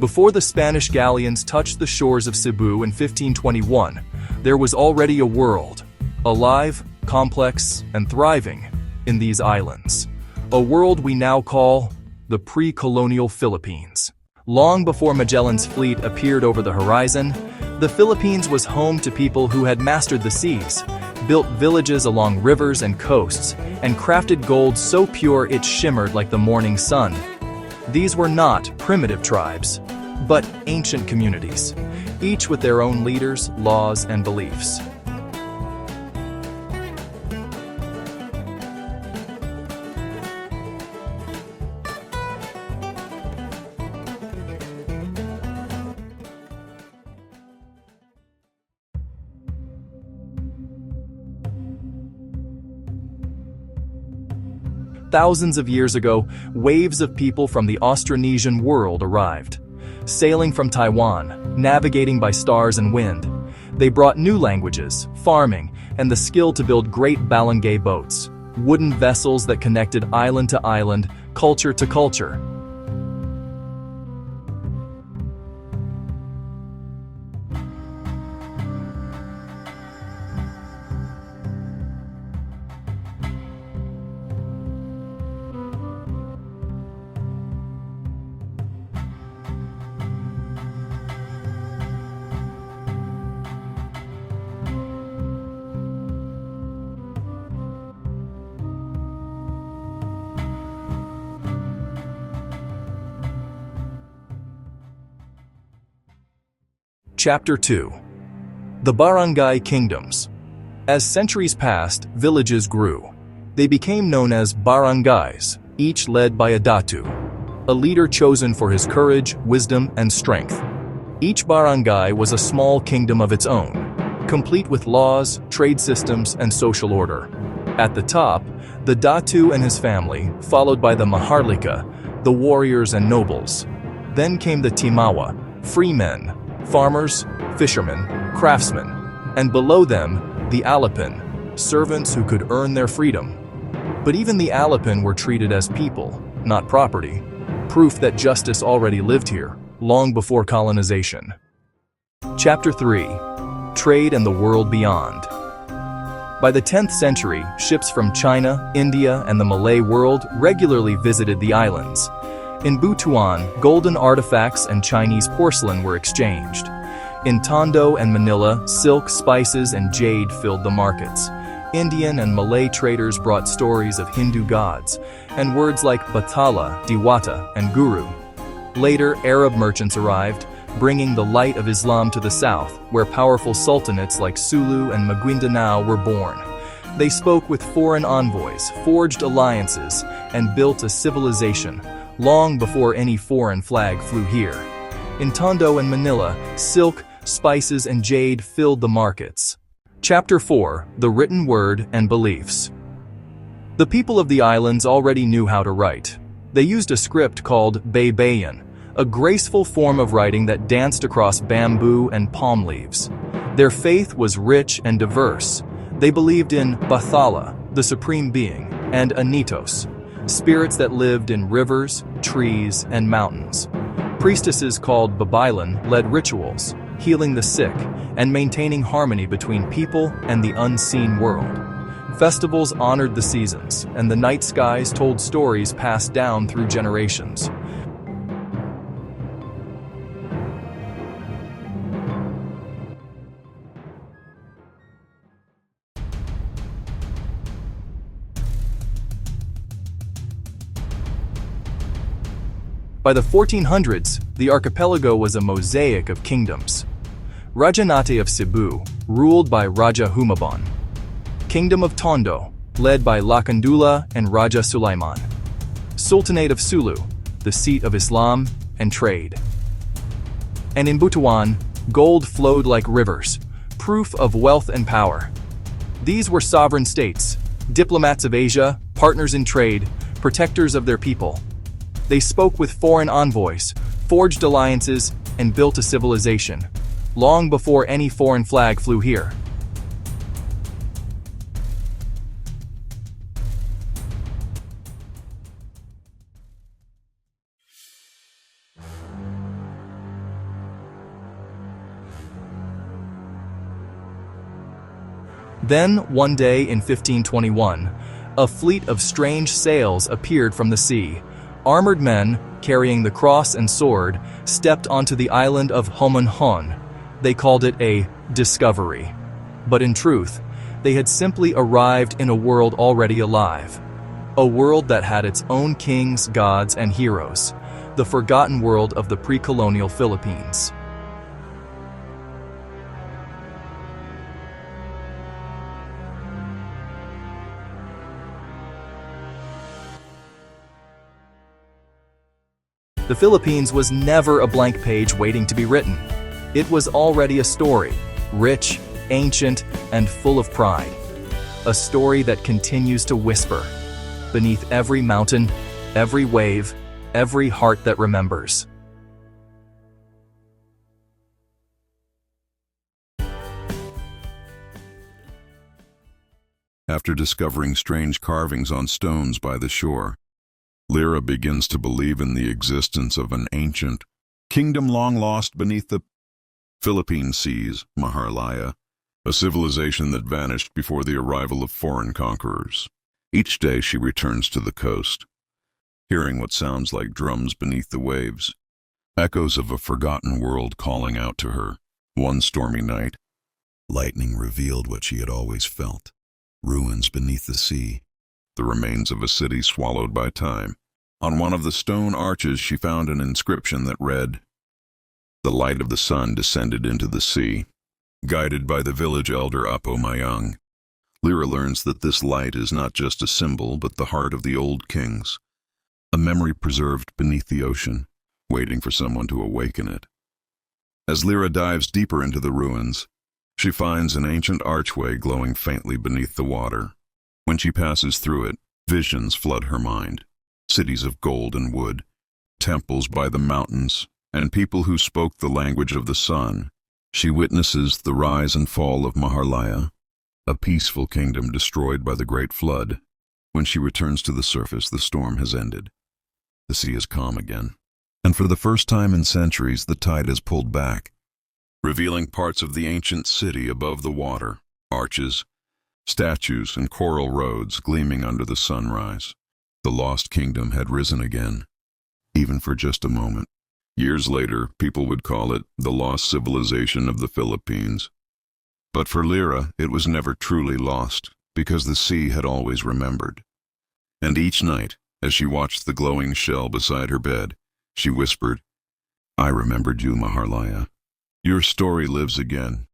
Before the Spanish galleons touched the shores of Cebu in 1521, there was already a world, alive, complex, and thriving, in these islands. A world we now call the pre-colonial Philippines. Long before Magellan's fleet appeared over the horizon, the Philippines was home to people who had mastered the seas, built villages along rivers and coasts, and crafted gold so pure it shimmered like the morning sun. These were not primitive tribes, but ancient communities, each with their own leaders, laws, and beliefs. Thousands of years ago, waves of people from the Austronesian world arrived. Sailing from Taiwan, navigating by stars and wind, they brought new languages, farming, and the skill to build great barangay boats, wooden vessels that connected island to island, culture to culture. Chapter 2. The Barangay Kingdoms. As centuries passed, villages grew. They became known as barangays, each led by a datu, a leader chosen for his courage, wisdom, and strength. Each barangay was a small kingdom of its own, complete with laws, trade systems, and social order. At the top, the datu and his family, followed by the maharlika, the warriors and nobles. Then came the timawa, free men, farmers, fishermen, craftsmen, and below them, the alipin, servants who could earn their freedom. But even the alipin were treated as people, not property, proof that justice already lived here, long before colonization. Chapter 3. Trade and the World Beyond. By the 10th century, ships from China, India, and the Malay world regularly visited the islands. In Butuan, golden artifacts and Chinese porcelain were exchanged. In Tondo and Manila, silk, spices, and jade filled the markets. Indian and Malay traders brought stories of Hindu gods, and words like Bathala, Diwata, and Guru. Later, Arab merchants arrived, bringing the light of Islam to the south, where powerful sultanates like Sulu and Maguindanao were born. They spoke with foreign envoys, forged alliances, and built a civilization, long before any foreign flag flew here. In Tondo and Manila, silk, spices, and jade filled the markets. Chapter 4. The Written Word and Beliefs. The people of the islands already knew how to write. They used a script called Baybayin, a graceful form of writing that danced across bamboo and palm leaves. Their faith was rich and diverse. They believed in Bathala, the supreme being, and anitos, spirits that lived in rivers, trees, and mountains. Priestesses called Baybayin led rituals, healing the sick and maintaining harmony between people and the unseen world. Festivals honored the seasons, and the night skies told stories passed down through generations. By the 1400s, the archipelago was a mosaic of kingdoms. Rajanate of Cebu, ruled by Raja Humabon. Kingdom of Tondo, led by Lakandula and Raja Sulaiman. Sultanate of Sulu, the seat of Islam and trade. And in Butuan, gold flowed like rivers, proof of wealth and power. These were sovereign states, diplomats of Asia, partners in trade, protectors of their people. They spoke with foreign envoys, forged alliances, and built a civilization, long before any foreign flag flew here. Then, one day in 1521, a fleet of strange sails appeared from the sea. Armored men, carrying the cross and sword, stepped onto the island of Homonhon. They called it a discovery. But in truth, they had simply arrived in a world already alive. A world that had its own kings, gods, and heroes. The forgotten world of the pre-colonial Philippines. The Philippines was never a blank page waiting to be written. It was already a story, rich, ancient, and full of pride. A story that continues to whisper beneath every mountain, every wave, every heart that remembers. After discovering strange carvings on stones by the shore, Lyra begins to believe in the existence of an ancient kingdom long lost beneath the Philippine seas, Maharlaya, a civilization that vanished before the arrival of foreign conquerors. Each day she returns to the coast, hearing what sounds like drums beneath the waves, echoes of a forgotten world calling out to her. One stormy night, lightning revealed what she had always felt: ruins beneath the sea, the remains of a city swallowed by time. On one of the stone arches she found an inscription that read, "The light of the sun descended into the sea." Guided by the village elder Apo Mayang, Lyra learns that this light is not just a symbol but the heart of the old kings, a memory preserved beneath the ocean, waiting for someone to awaken it. As Lyra dives deeper into the ruins, she finds an ancient archway glowing faintly beneath the water. When she passes through it, visions flood her mind. Cities of gold and wood, temples by the mountains, and people who spoke the language of the sun. She witnesses the rise and fall of Maharlaya, a peaceful kingdom destroyed by the Great Flood. When she returns to the surface, the storm has ended. The sea is calm again, and for the first time in centuries, the tide has pulled back, revealing parts of the ancient city above the water, arches, statues, and coral roads gleaming under the sunrise. The lost kingdom had risen again, even for just a moment. Years later, people would call it the lost civilization of the Philippines. But for Lyra, it was never truly lost, because the sea had always remembered. And each night, as she watched the glowing shell beside her bed, she whispered, "I remembered you, Maharlaya. Your story lives again,